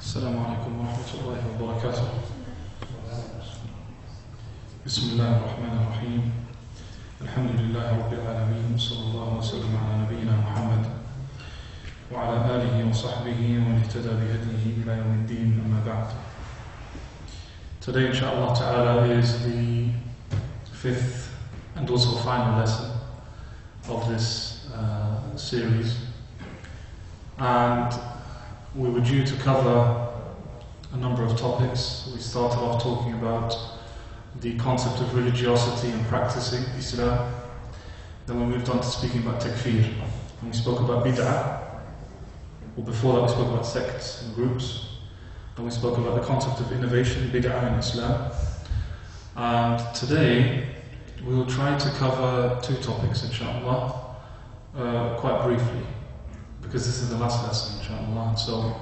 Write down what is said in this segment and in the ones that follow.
السلام عليكم ورحمة الله وبركاته. بسم الله الرحمن الرحيم. الحمد لله رب العالمين، وصلى الله وسلم على نبينا محمد وعلى آله وصحبه ومن اهتدى بهديه إلى يوم الدين، أما بعد. Today, inshallah ta'ala, is the fifth and also final lesson of this series, and we were due to cover a number of topics. We started off talking about the concept of religiosity and practicing Islam. Then we moved on to speaking about takfir, and we spoke about bid'ah. Well, before that we spoke about sects and groups. Then we spoke about the concept of innovation, bid'ah in Islam. And today we will try to cover two topics, inshallah, quite briefly, because this is the last lesson, inshallah. So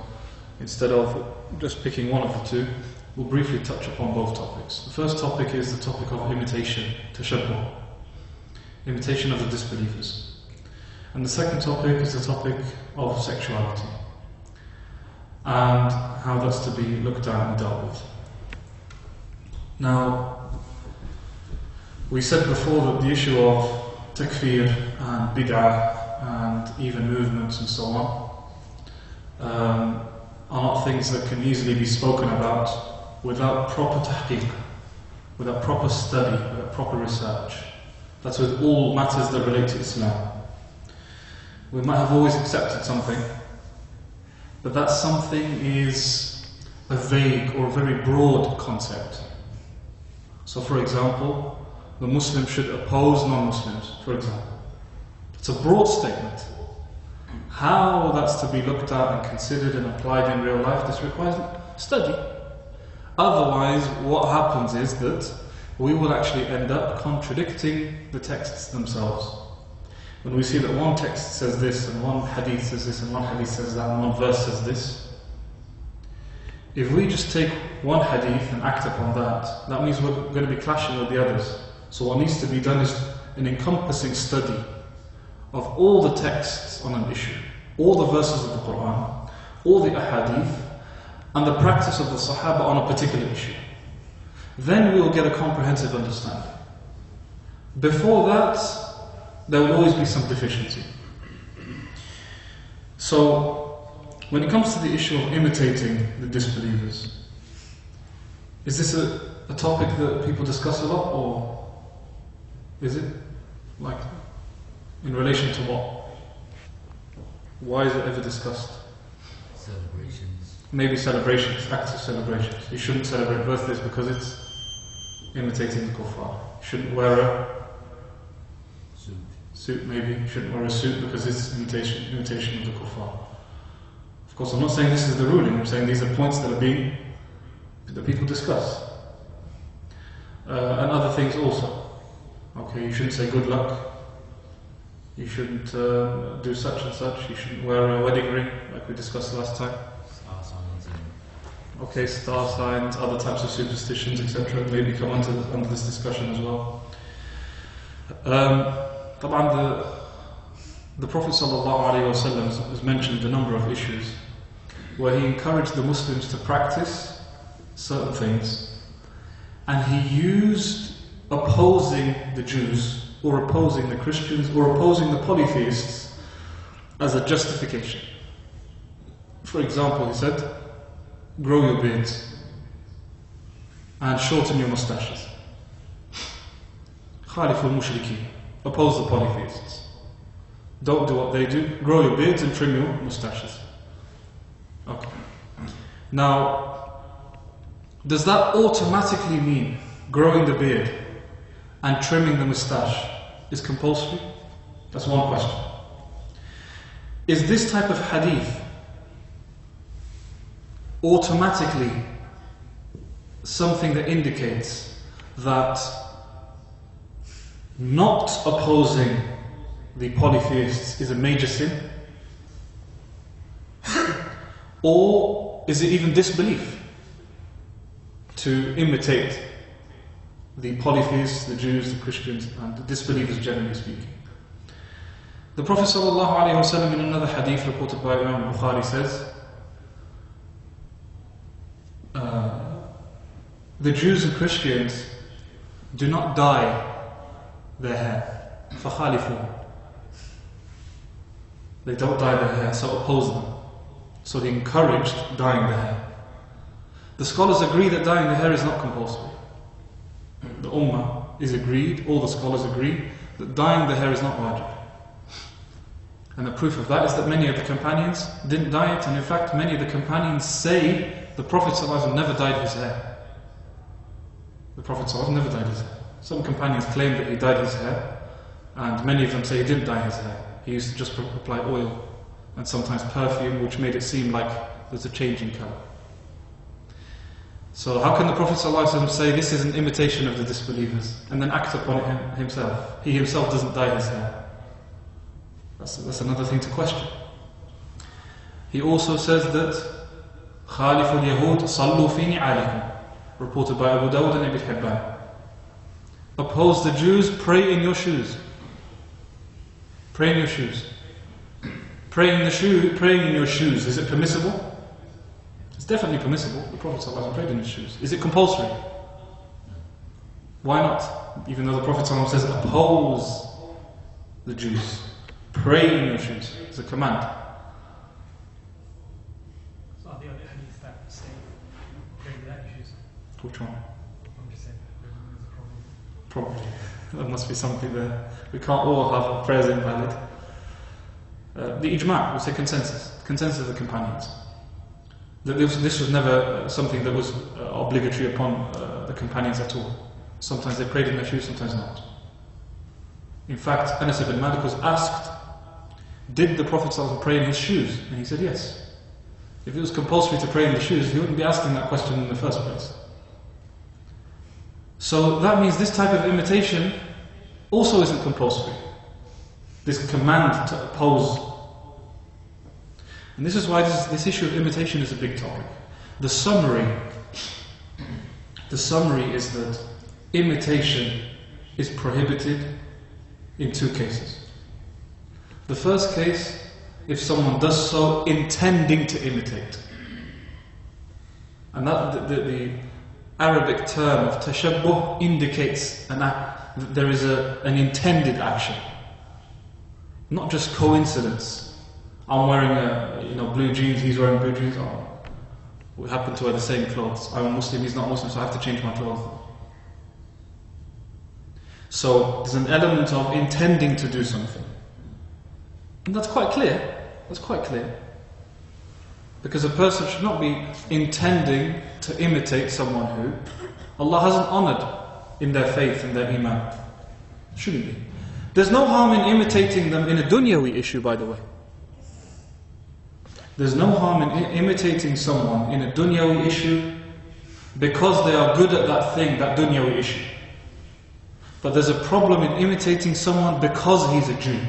instead of just picking one of the two, we'll briefly touch upon both topics. The first topic is the topic of imitation, tashabbuh, imitation of the disbelievers. And the second topic is the topic of sexuality, and how that's to be looked at and dealt with. Now, we said before that the issue of takfir and bid'ah and even movements and so on are not things that can easily be spoken about without proper tahqiq, without proper study, without proper research. That's with all matters that relate to Islam. We might have always accepted something, but that something is a vague or a very broad concept. So for example, the Muslims should oppose non-Muslims, for example. It's a broad statement. How that's to be looked at and considered and applied in real life, this requires study. Otherwise, what happens is that we will actually end up contradicting the texts themselves. When we see that one text says this, and one hadith says this, and one hadith says that, and one verse says this, if we just take one hadith and act upon that, that means we're going to be clashing with the others. So what needs to be done is an encompassing study of all the texts on an issue, all the verses of the Quran, all the ahadith, and the practice of the Sahaba on a particular issue. Then we will get a comprehensive understanding. Before that, there will always be some deficiency. So, when it comes to the issue of imitating the disbelievers, is this a topic that people discuss a lot, or is it like in relation to what? Why is it ever discussed? Celebrations. Maybe celebrations, acts of celebrations. You shouldn't celebrate birthdays because it's imitating the kuffar. You shouldn't wear a suit, maybe. You shouldn't wear a suit because it's imitation of the kuffar. Of course, I'm not saying this is the ruling. I'm saying these are points that people discuss. And other things also. Okay, you shouldn't say good luck. You shouldn't do such and such. You shouldn't wear a wedding ring, like we discussed last time. Star signs. Okay, star signs, other types of superstitions, etc. Maybe come under this discussion as well. The Prophet ﷺ has mentioned a number of issues where he encouraged the Muslims to practice certain things, and he used opposing the Jews, or opposing the Christians, or opposing the polytheists as a justification. For example, he said, grow your beards and shorten your mustaches. Khaliful mushrikeen, oppose the polytheists. Don't do what they do, grow your beards and trim your mustaches. Okay. Now, does that automatically mean growing the beard and trimming the mustache is compulsory? That's one question. Is this type of hadith automatically something that indicates that not opposing the polytheists is a major sin? Or is it even disbelief to imitate the polytheists, the Jews, the Christians, and the disbelievers generally speaking? The Prophet ﷺ in another hadith reported by Imam Bukhari says, the Jews and Christians do not dye their hair. فَخَالِفُونَ. They don't dye their hair, so oppose them. So he encouraged dyeing the hair. The scholars agree that dyeing the hair is not compulsory. The Ummah is agreed, all the scholars agree, that dyeing the hair is not wajib. And the proof of that is that many of the companions didn't dye it, and in fact many of the companions say the Prophet ﷺ never dyed his hair. The Prophet ﷺ never dyed his hair. Some companions claim that he dyed his hair, and many of them say he didn't dye his hair. He used to just apply oil and sometimes perfume, which made it seem like there's a change in colour. So how can the Prophet ﷺ say this is an imitation of the disbelievers and then act upon it himself? He himself doesn't dye his hair. That's another thing to question. He also says that خَالِفُ الْيَهُودِ صَلُّوا فِي نِعَالِكُمْ, reported by Abu Dawud and Ibn Hibban. Oppose the Jews, pray in your shoes. Pray in your shoes. Praying in your shoes, is it permissible? It's definitely permissible. The Prophet ﷺ prayed in his shoes. Is it compulsory? Why not? Even though the Prophet ﷺ says oppose the Jews. Pray in your shoes. It's a command. So are the other hadiths that say pray without your shoes? Which one? I'm just saying, there's a problem. Probably. There must be something there. We can't all have prayers invalid. The ijma', we say consensus of the companions. That this was never something that was obligatory upon the companions at all. Sometimes they prayed in their shoes, sometimes not. In fact, Anas ibn Malik was asked, did the Prophet ﷺ pray in his shoes? And he said yes. If it was compulsory to pray in the shoes, he wouldn't be asking that question in the first place. So that means this type of imitation also isn't compulsory. This command to oppose. And this is why this issue of imitation is a big topic. The summary is that imitation is prohibited in two cases. The first case, if someone does so intending to imitate. And that the Arabic term of tashabbuh indicates that there is an intended action. Not just coincidence. I'm wearing blue jeans, he's wearing blue jeans. Oh, we happen to wear the same clothes. I'm a Muslim, he's not Muslim, so I have to change my clothes. So there's an element of intending to do something. And that's quite clear. That's quite clear. Because a person should not be intending to imitate someone who Allah hasn't honoured in their faith and their iman. Shouldn't be. There's no harm in imitating them in a dunyawi issue, by the way. There's no harm in imitating someone in a dunyawi issue because they are good at that thing, that dunyawi issue. But there's a problem in imitating someone because he's a Jew.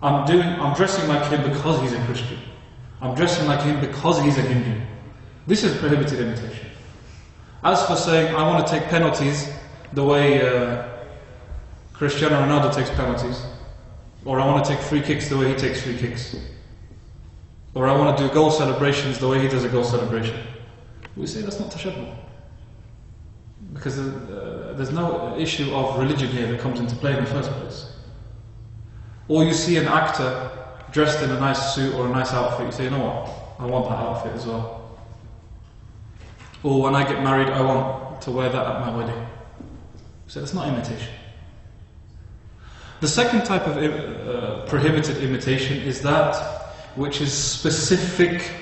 I'm dressing like him because he's a Christian. I'm dressing like him because he's a Hindu. This is prohibited imitation. As for saying, I want to take penalties the way Cristiano Ronaldo takes penalties, or I want to take free kicks the way he takes free kicks, or I want to do goal celebrations the way he does a goal celebration, we say that's not tashabbuh. Because there's no issue of religion here that comes into play in the first place. Or you see an actor dressed in a nice suit or a nice outfit, you say, you know what, I want that outfit as well. Or when I get married, I want to wear that at my wedding. So that's not imitation. The second type of prohibited imitation is that which is specific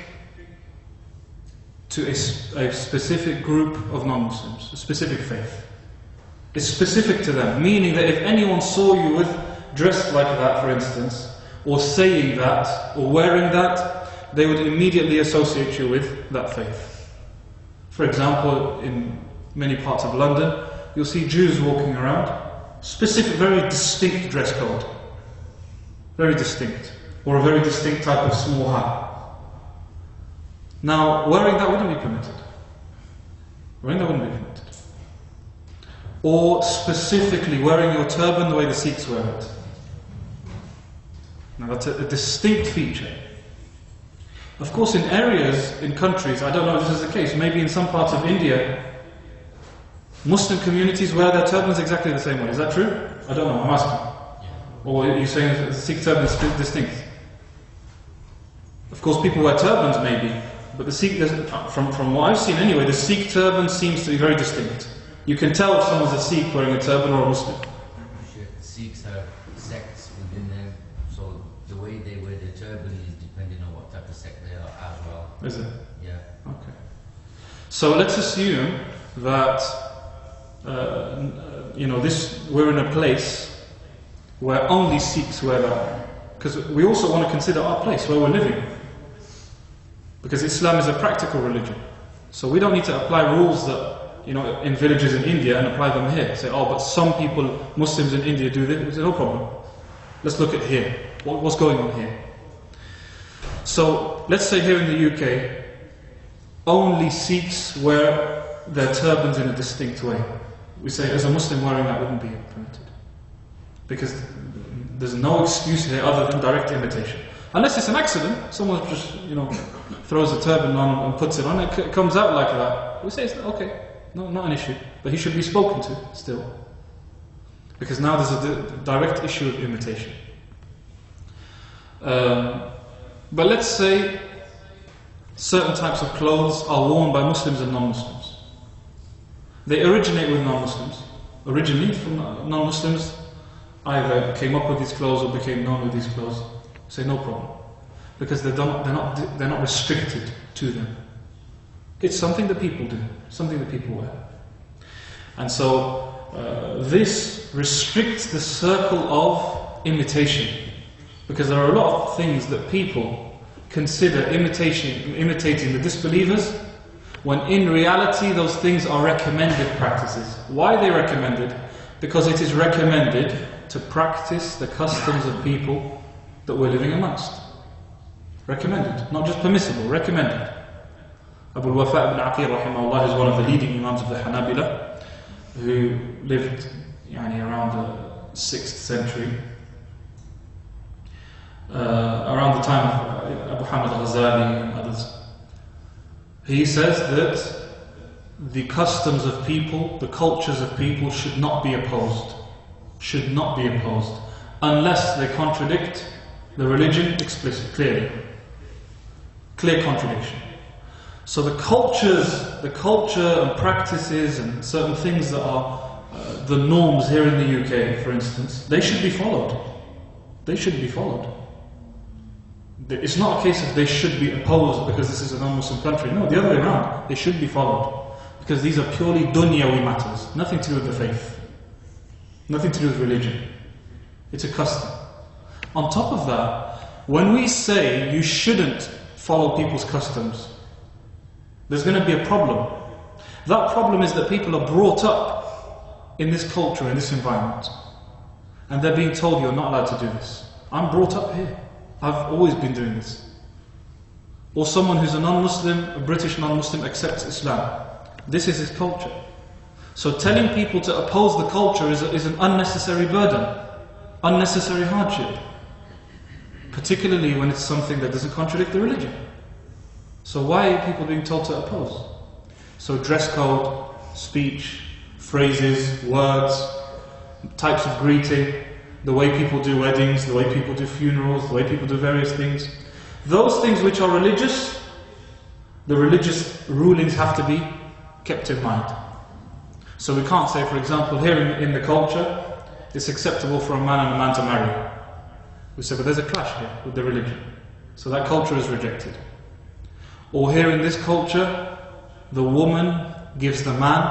to a specific group of non-Muslims, a specific faith. It's specific to them, meaning that if anyone saw you dressed like that, for instance, or saying that, or wearing that, they would immediately associate you with that faith. For example, in many parts of London, you'll see Jews walking around, specific, very distinct dress code. Very distinct. Or a very distinct type of small hat. Now, wearing that wouldn't be permitted. Wearing that wouldn't be permitted. Or specifically wearing your turban the way the Sikhs wear it. Now that's a distinct feature. Of course, in areas, in countries, I don't know if this is the case, maybe in some parts of India, Muslim communities wear their turbans exactly the same way. Is that true? I don't know, I'm asking. Or are you saying that the Sikh turban is distinct? Of course, people wear turbans maybe, but the Sikh, from what I've seen anyway, the Sikh turban seems to be very distinct. You can tell if someone's a Sikh wearing a turban or a Muslim. Sikhs have sects within them, so the way they wear their turban is depending on what type of sect they are as well. Is it? Yeah. Okay. So let's assume that we're in a place where only Sikhs wear that, because we also want to consider our place where we're living, because Islam is a practical religion. So we don't need to apply rules that in villages in India and apply them here. Say, oh, but some people, Muslims in India do this. We say, no problem. Let's look at here. What's going on here? So let's say here in the UK, only Sikhs wear their turbans in a distinct way. We say, as a Muslim, wearing that wouldn't be permitted, because there's no excuse here other than direct imitation. Unless it's an accident, someone just throws a turban on and puts it on, it comes out like that. We say, okay, no, not an issue, but he should be spoken to still, because now there's a direct issue of imitation. But let's say certain types of clothes are worn by Muslims and non-Muslims. They originate with non-Muslims. Originally from non-Muslims, either came up with these clothes or became known with these clothes. Say no problem, because they're not restricted to them. It's something that people do, something that people wear. And so this restricts the circle of imitation, because there are a lot of things that people consider imitating the disbelievers, when in reality those things are recommended practices. Why are they recommended? Because it is recommended to practice the customs of people that we're living amongst. Recommended, not just permissible, recommended. Abu al-Wafa ibn Aqil rahimahullah is one of the leading imams of the Hanabila, who lived around the 6th century, around the time of Abu Hamid al-Ghazali and others. He says that the customs of people, the cultures of people should not be opposed. Should not be opposed unless they contradict the religion explicitly, clearly. Clear contradiction. So the culture and practices and certain things that are the norms here in the UK, for instance, they should be followed. They should be followed. It's not a case of they should be opposed because this is a non-Muslim country. No, the other way around. They should be followed, because these are purely dunyawi matters, nothing to do with the faith, nothing to do with religion. It's a custom. On top of that, when we say you shouldn't follow people's customs, there's going to be a problem. That problem is that people are brought up in this culture, in this environment, and they're being told you're not allowed to do this. I'm brought up here. I've always been doing this. Or someone who's a non-Muslim, a British non-Muslim, accepts Islam. This is his culture. So telling people to oppose the culture is an unnecessary burden, unnecessary hardship, particularly when it's something that doesn't contradict the religion. So why are people being told to oppose? So dress code, speech, phrases, words, types of greeting, the way people do weddings, the way people do funerals, the way people do various things. Those things which are religious, the religious rulings have to be kept in mind. So we can't say, for example, here in the culture, it's acceptable for a man and a man to marry. We say, but there's a clash here with the religion. So that culture is rejected. Or here in this culture, the woman gives the man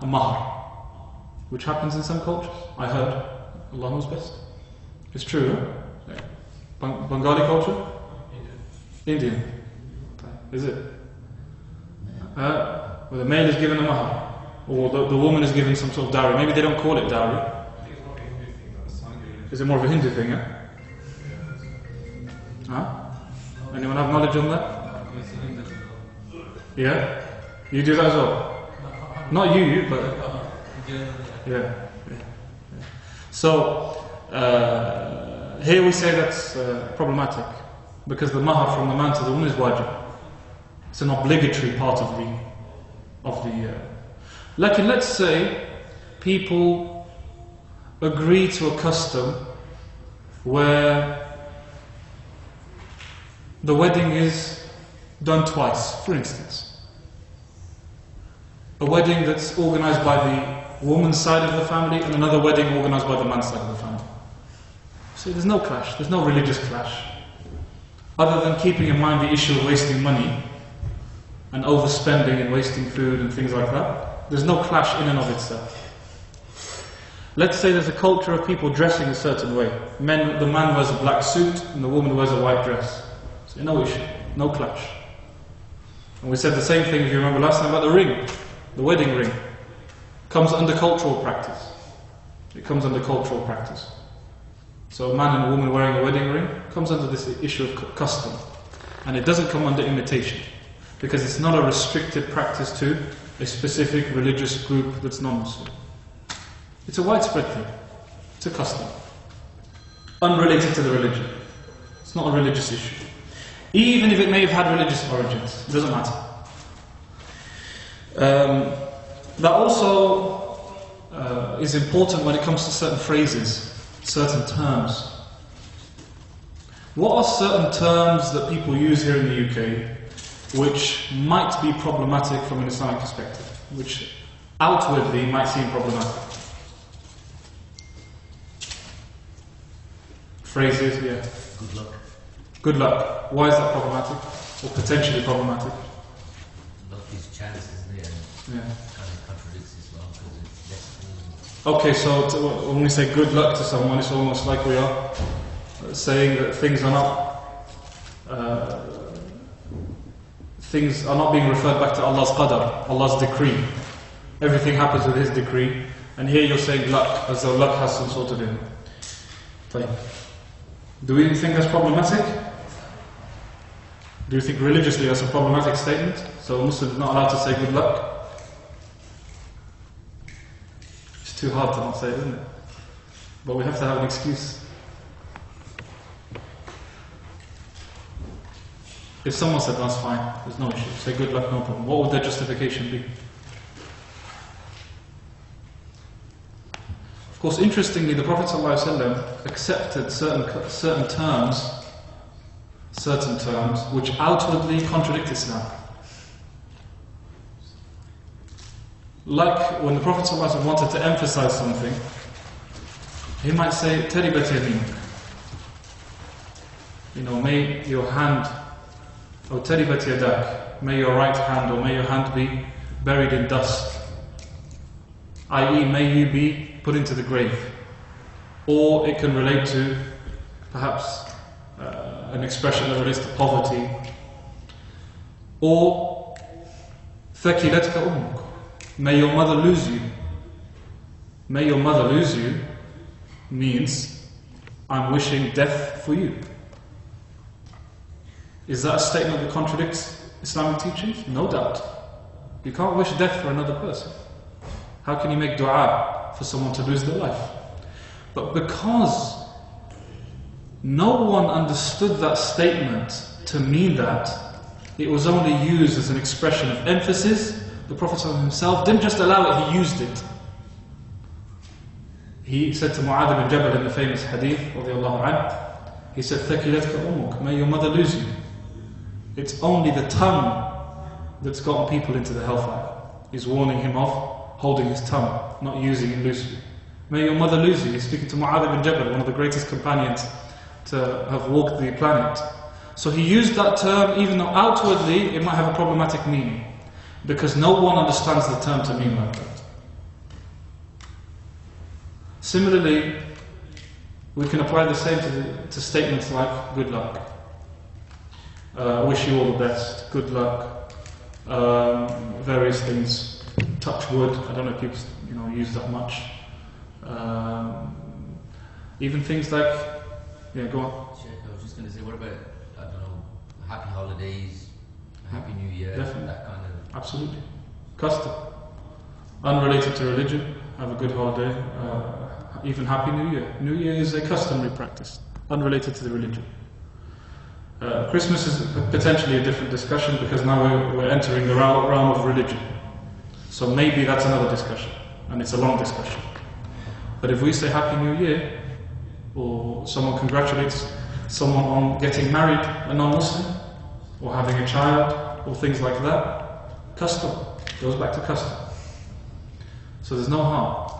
a mahar, which happens in some cultures. I heard. Allah knows best. It's true, huh? Yeah. Bengali culture? Indian. Is it? Where the male is given a mahar, or the woman is given some sort of dowry. Maybe they don't call it dowry. Is it more of a Hindu thing, huh? Huh? Anyone have knowledge on that? Yeah? You do that as well? Not you, but... Yeah. So, here we say that's problematic, because the mahar from the man to the woman is wajib. It's an obligatory part of the Like, let's say people agree to a custom where the wedding is done twice, for instance. A wedding that's organized by the woman's side of the family and another wedding organized by the man's side of the family. So there's no clash, there's no religious clash. Other than keeping in mind the issue of wasting money and overspending and wasting food and things like that, there's no clash in and of itself. Let's say there's a culture of people dressing a certain way. The man wears a black suit and the woman wears a white dress. So no issue, no clash. And we said the same thing, if you remember last time, about the ring, the wedding ring. Comes under cultural practice. It comes under cultural practice. So a man and a woman wearing a wedding ring comes under this issue of custom. And it doesn't come under imitation, because it's not a restricted practice to a specific religious group that's non-Muslim. It's a widespread thing. It's a custom. Unrelated to the religion. It's not a religious issue. Even if it may have had religious origins, it doesn't matter. That also is important when it comes to certain phrases, certain terms. What are certain terms that people use here in the UK which might be problematic from an Islamic perspective, which outwardly might seem problematic? Phrases, yeah. Good luck. Good luck. Why is that problematic? Or potentially problematic? Luck is chance, isn't it? And Yeah. kind of contradicts Islam because it's destiny. Okay, so when we say good luck to someone, it's almost like we are saying that things are not being referred back to Allah's qadar, Allah's decree. Everything happens with His decree, and here you're saying luck, as though luck has some sort of in. Fine. Do we think that's problematic? Do you think religiously that's a problematic statement? So a Muslim is not allowed to say good luck? It's too hard to not say it, isn't it? But we have to have an excuse. If someone said that's fine, there's no issue, say good luck, no problem, what would their justification be? Of course, interestingly, the Prophet ﷺ accepted certain terms which outwardly contradict Islam. Like when the Prophet ﷺ wanted to emphasize something, he might say, "Taribat yaminak." May your hand, or "Taribat yadak," may your right hand or may your hand be buried in dust. I.e., may you be put into the grave. Or it can relate to perhaps an expression that relates to poverty. Or ثَكِلَتْكَ أُمُّكَ, may your mother lose you. May your mother lose you means I'm wishing death for you. Is that a statement that contradicts Islamic teachings? No doubt. You can't wish death for another person. How can you make dua for someone to lose their life? But because no one understood that statement to mean that, it was only used as an expression of emphasis. The Prophet himself didn't just allow it, he used it. He said to Mu'adh bin Jabal in the famous hadith, radiyallahu anhu, he said, "Thakilatka ummuk," may your mother lose you. It's only the tongue that's gotten people into the hellfire. He's warning him off holding his tongue, not using it loosely. May your mother lose you. He's speaking to Mu'adh bin Jabal, one of the greatest companions to have walked the planet. So he used that term, even though outwardly it might have a problematic meaning, because no one understands the term to mean like that. Similarly, we can apply the same to statements like good luck. Wish you all the best, good luck, various things. Touch wood, I don't know if people use that much. Even things like, yeah, go on. Shaykh, I was just going to say, what about, I don't know, happy holidays, happy new year, Definitely. that kind of... Absolutely. Custom. Unrelated to religion, have a good holiday, even happy new year. New year is a customary practice, unrelated to the religion. Christmas is potentially a different discussion because now we're entering the realm of religion. So maybe that's another discussion, and it's a long discussion. But if we say Happy New Year, or someone congratulates someone on getting married, a non-Muslim, or having a child, or things like that, custom, goes back to custom. So there's no harm.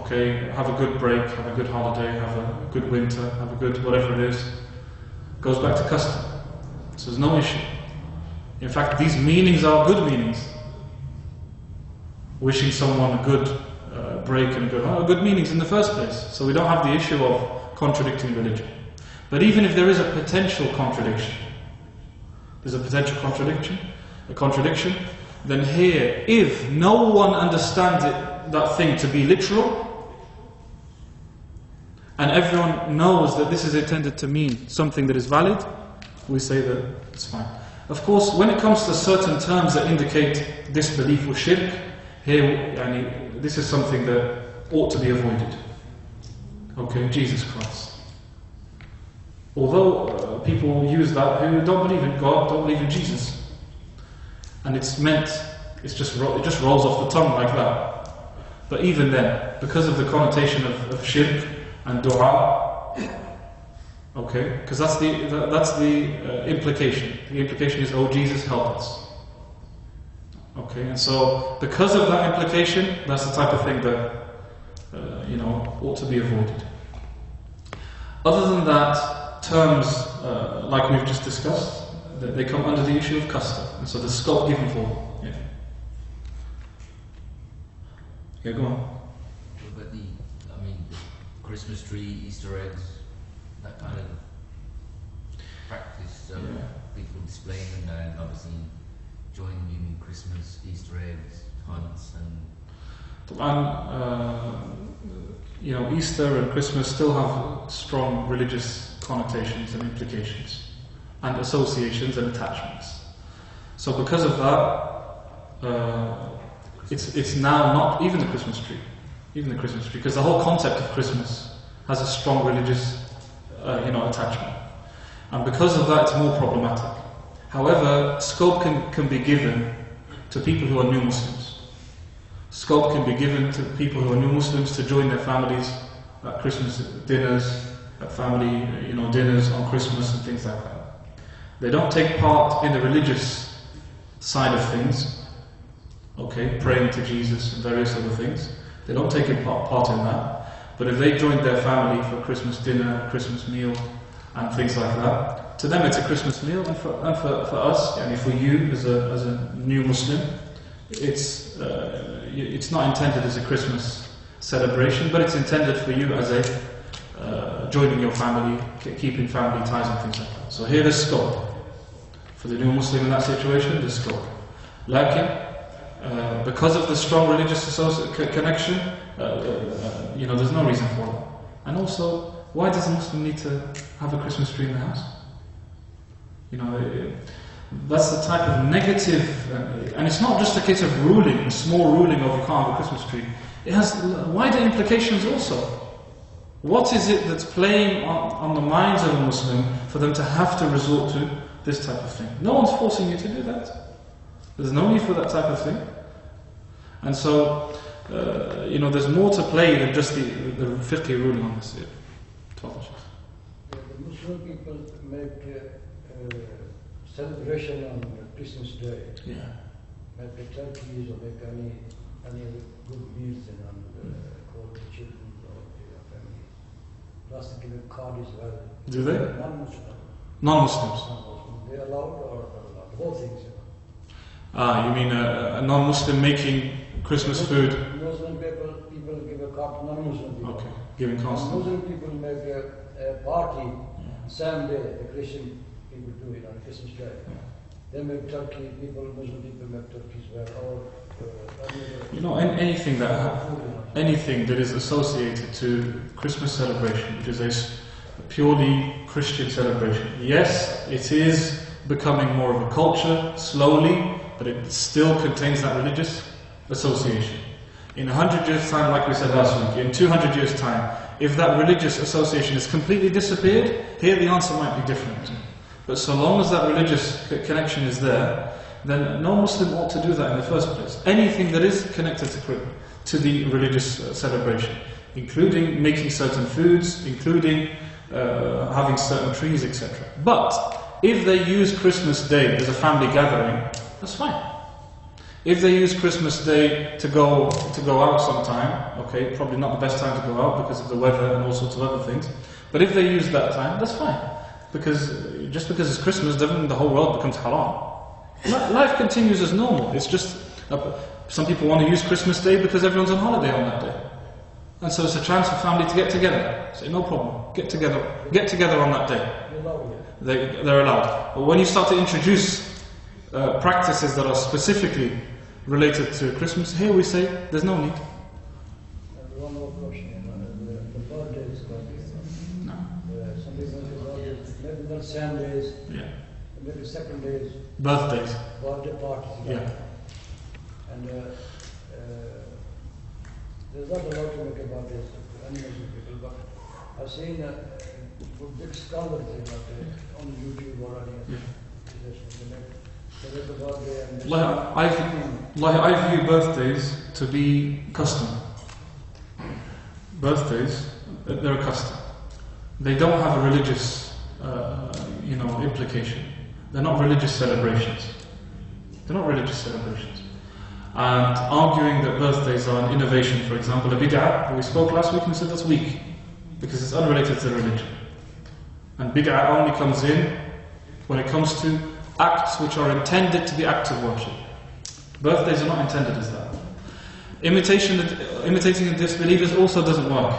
Okay, have a good break, have a good holiday, have a good winter, have a good whatever it is. Goes back to custom. So there's no issue. In fact, these meanings are good meanings. Wishing someone a good break and good meanings in the first place. So we don't have the issue of contradicting religion. But even if there is a potential contradiction, a contradiction, then here, if no one understands that thing to be literal, and everyone knows that this is intended to mean something that is valid, we say that it's fine. Of course, when it comes to certain terms that indicate disbelief or shirk, here, this is something that ought to be avoided. Okay, Jesus Christ. Although people use that who don't believe in God, don't believe in Jesus, and it just rolls off the tongue like that. But even then, because of the connotation of shirk and dua, okay, because that's the implication. The implication is, oh Jesus, help us. Okay, and so because of that implication, that's the type of thing that ought to be avoided. Other than that, terms like we've just discussed, they come under the issue of custom, and so the scope given for them. Yeah, go on. But the Christmas tree, Easter eggs, that kind of practice, people displaying them and obviously joining in Christmas, Easter eggs, hunts and Easter and Christmas still have strong religious connotations and implications, and associations and attachments. So because of that, it's now not even the Christmas tree, because the whole concept of Christmas has a strong religious, attachment, and because of that, it's more problematic. However, scope can be given to people who are new Muslims. Scope can be given to people who are new Muslims to join their families at Christmas dinners, at family dinners on Christmas and things like that. They don't take part in the religious side of things, okay, praying to Jesus and various other things. They don't take part in that. But if they joined their family for a Christmas dinner, a Christmas meal, and things like that, to them it's a Christmas meal, and for us, and for you as a new Muslim, it's not intended as a Christmas celebration, but it's intended for you as a joining your family, keeping family ties and things like that. So here there's scope. For the new Muslim in that situation, there's scope. Because of the strong religious connection, there's no reason for that. And also, why does a Muslim need to have a Christmas tree in the house? That's the type of negative, and it's not just a case of ruling, a small ruling of you can't have a Christmas tree. It has wider implications also. What is it that's playing on the minds of a Muslim for them to have to resort to this type of thing? No one's forcing you to do that. There's no need for that type of thing. And so, there's more to play than just the fiqh ruling on this. The Muslim people make celebration on Christmas Day. Yeah. Make turkeys or make any good meals and call the children or the family. Plus they give a card as well. Do they? Non-Muslim. Non-Muslims. They allowed or not allowed? The whole thing. You mean a non-Muslim making Christmas food? Muslim people give a card to non-Muslim people. Okay, giving constant. Muslim people make a party same day the Christian people do it on Christmas Day. Yeah. They make turkey, Muslim people make turkeys well, anything that is associated to Christmas celebration, which is a purely Christian celebration. Yes, it is becoming more of a culture, slowly, but it still contains that religious association. In 100 years' time, like we said last week, in 200 years' time, if that religious association has completely disappeared, here the answer might be different. But so long as that religious connection is there, then no Muslim ought to do that in the first place. Anything that is connected to the religious celebration, including making certain foods, including having certain trees, etc. But if they use Christmas Day as a family gathering, that's fine. If they use Christmas Day to go out sometime, okay, probably not the best time to go out because of the weather and all sorts of other things. But if they use that time, that's fine. Because just because it's Christmas doesn't mean the whole world becomes haram. Life continues as normal. It's just some people want to use Christmas Day because everyone's on holiday on that day, and so it's a chance for family to get together. Say no problem, get together on that day. They're allowed. But when you start to introduce practices that are specifically related to Christmas, here we say there's no need. One more question. The birthdays, No. some people say maybe not same days, Yeah. maybe second days, Birthdays. birthday parties. Yeah. And there's not a lot to make about this, animals and people, but I've seen big scholars on YouTube or anything. I view birthdays to be custom. Birthdays, they're a custom. They don't have a religious, implication. They're not religious celebrations. They're not religious celebrations. And arguing that birthdays are an innovation, for example, a bid'ah, we spoke last week and we said that's weak, because it's unrelated to religion. And bid'ah only comes in when it comes to acts which are intended to be acts of worship. Birthdays are not intended as that. Imitating the disbelievers also doesn't work,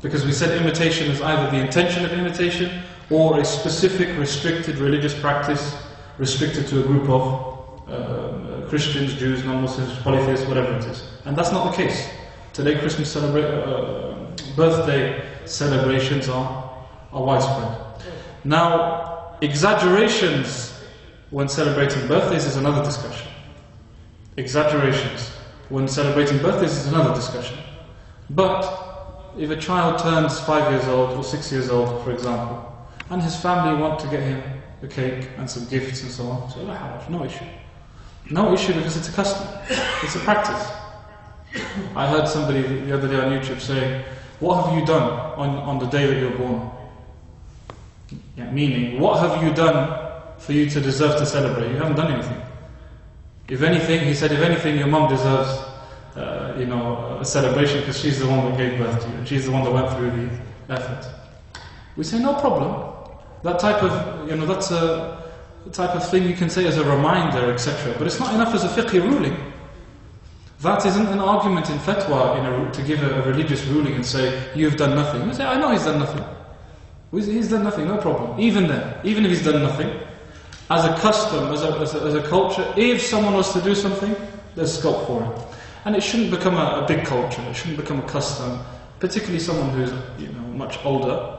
because we said imitation is either the intention of imitation or a specific restricted religious practice restricted to a group of Christians, Jews, non-Muslims, polytheists, whatever it is. And that's not the case. Today Christmas birthday celebrations are widespread. Now, exaggerations when celebrating birthdays is another discussion. Exaggerations when celebrating birthdays is another discussion. But if a child turns 5 years old or 6 years old, for example, and his family want to get him a cake and some gifts and so on, so no issue. No issue, because it's a custom. It's a practice. I heard somebody the other day on YouTube saying, what have you done on the day that you were born? Yeah, meaning, what have you done for you to deserve to celebrate? You haven't done anything. If anything, he said, if anything, your mum deserves a celebration because she's the one that gave birth to you, and she's the one that went through the effort. We say, no problem. That type of, that's a type of thing you can say as a reminder, etc. But it's not enough as a fiqh ruling. That isn't an argument in fatwa to give a religious ruling and say, you've done nothing. We say, I know he's done nothing. He's done nothing, no problem. Even then, even if he's done nothing, as a custom, as a culture, if someone was to do something, there's scope for it. And it shouldn't become a big culture, it shouldn't become a custom, particularly someone who's much older.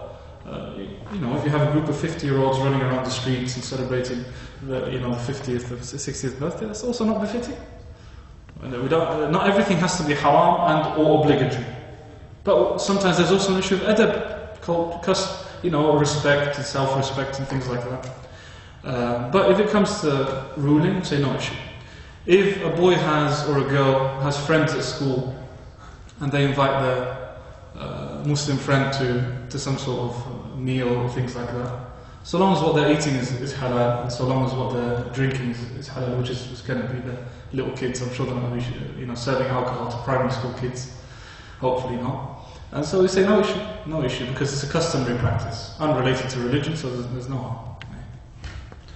If you have a group of 50-year-olds running around the streets and celebrating the 50th or 60th birthday, that's also not befitting. Not everything has to be haram and or obligatory. But sometimes there's also an issue of adab, respect and self-respect and things like that. But if it comes to ruling, say no issue. If a boy or a girl has friends at school and they invite their Muslim friend to some sort of meal or things like that, so long as what they're eating is halal, and so long as what they're drinking is halal, which is going to be the little kids, I'm sure they're not going to be serving alcohol to primary school kids, hopefully not. And so we say no issue, because it's a customary practice, unrelated to religion, so there's no harm.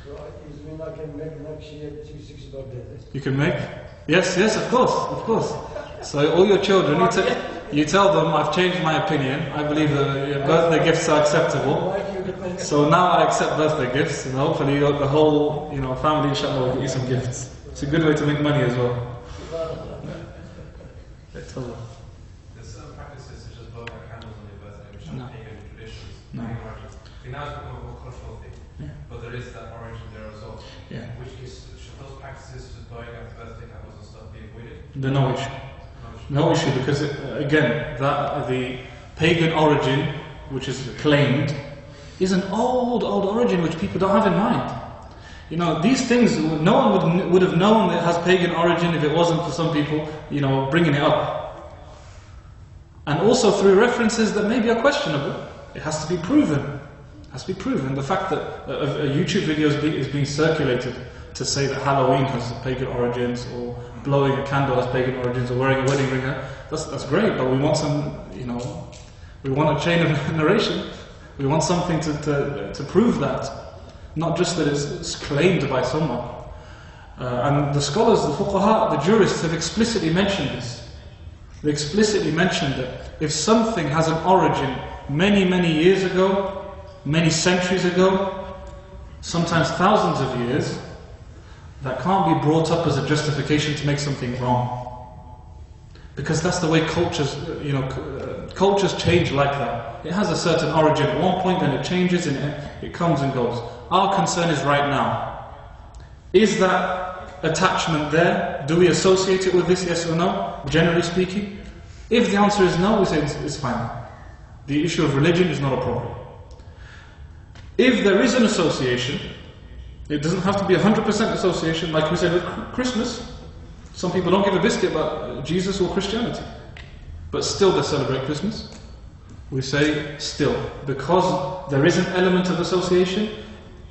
So you mean I can make next year 60 birthdays? You can make? Yes, of course. So all your children, you tell them, I've changed my opinion, I believe that your birthday gifts are acceptable. So now I accept birthday gifts, and hopefully the whole family, inshallah, will get you some gifts. It's a good way to make money as well. There's some practices such as blowing out candles on your birthday, which are pagan traditions, pagan origins. Now it's become a more cultural thing, but there is that origin there as well. Yeah. Which is, should those practices such as blowing out the birthday candles and stuff be avoided? No issue. No issue, because again, the pagan origin, which is claimed, is an old origin which people don't have in mind. You know, these things, no one would have known that it has pagan origin if it wasn't for some people, you know, bringing it up. And also through references that maybe are questionable. It has to be proven. It has to be proven. The fact that a YouTube video is being circulated to say that Halloween has pagan origins, or blowing a candle has pagan origins, or wearing a wedding ring, that's great, but we want some, you know, we want a chain of narration. We want something to prove that. Not just that it's claimed by someone. And the scholars, the fuqaha, the jurists have explicitly mentioned this. They explicitly mentioned that if something has an origin many, many years ago, many centuries ago, sometimes thousands of years, that can't be brought up as a justification to make something wrong. Because that's the way cultures, you know, cultures change like that. It has a certain origin at one point, then it changes and it comes and goes. Our concern is right now. Is that attachment there? Do we associate it with this, yes or no? Generally speaking. If the answer is no, we say it's fine. The issue of religion is not a problem. If there is an association, it doesn't have to be 100% association, like we said with Christmas. Some people don't give a biscuit about Jesus or Christianity, but still they celebrate Christmas. We say still, because there is an element of association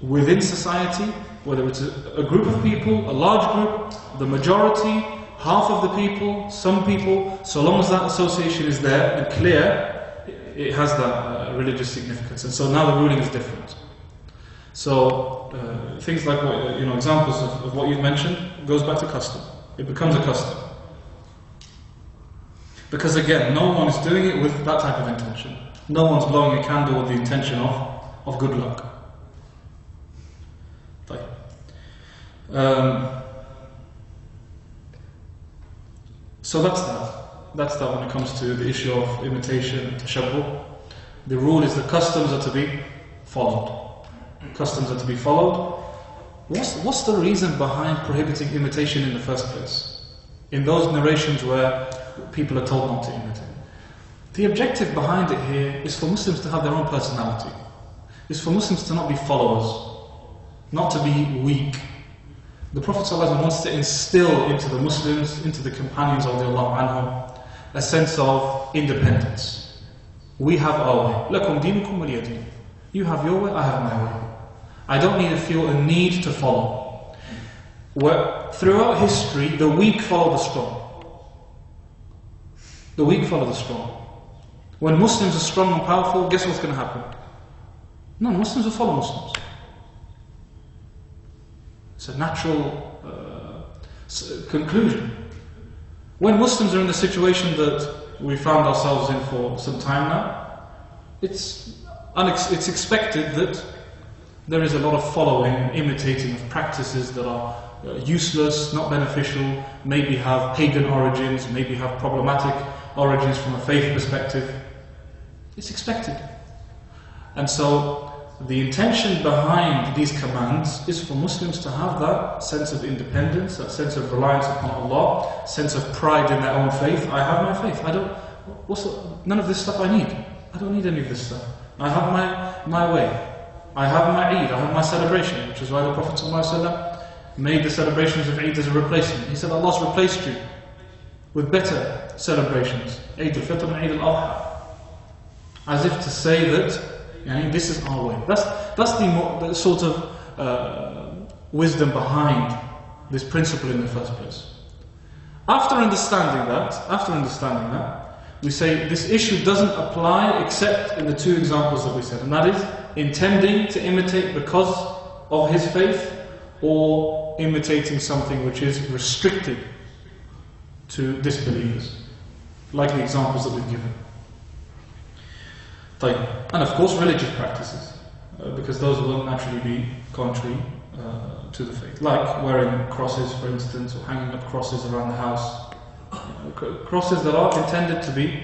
within society, whether it's a group of people, a large group, the majority, half of the people, some people, so long as that association is there and clear, it has that religious significance. And so now the ruling is different. So things like what, you know, examples of what you've mentioned goes back to custom. It becomes a custom. Because again, no one is doing it with that type of intention. No one's blowing a candle with the intention of good luck. So that's that. That's that when it comes to the issue of imitation and tashabbuh. The rule is that customs are to be followed. Customs are to be followed. What's the reason behind prohibiting imitation in the first place? In those narrations where people are told not to imitate. The objective behind it here is for Muslims to have their own personality. It's for Muslims to not be followers, not to be weak. The Prophet ﷺ wants to instill into the Muslims, into the companions of Allah, a sense of independence. We have our way. لَكُمْ دِينُكُمْ وَلِيَ دِينِ. You have your way, I have my way. I don't need to feel a need to follow. Throughout history, the weak follow the strong. The weak follow the strong. When Muslims are strong and powerful, guess what's going to happen? Non-Muslims will follow Muslims. It's a natural conclusion. When Muslims are in the situation that we found ourselves in for some time now, it's expected that there is a lot of following and imitating of practices that are useless, not beneficial, maybe have pagan origins, maybe have problematic origins from a faith perspective. It's expected. And so the intention behind these commands is for Muslims to have that sense of independence, that sense of reliance upon Allah, sense of pride in their own faith. I have my faith. None of this stuff I need. I don't need any of this stuff. I have my way. I have my Eid. I have my celebration, which is why the Prophet ﷺ made the celebrations of Eid as a replacement. He said Allah's replaced you with better celebrations. Eid al-Fitr and Eid al-Adha. As if to say that this is our way. That's the sort of wisdom behind this principle in the first place. After understanding that, we say this issue doesn't apply except in the two examples that we said, and that is intending to imitate because of his faith, or imitating something which is restricted to disbelievers, like the examples that we've given. And of course religious practices, because those will naturally be contrary to the faith, like wearing crosses, for instance, or hanging up crosses around the house. Crosses that are intended to be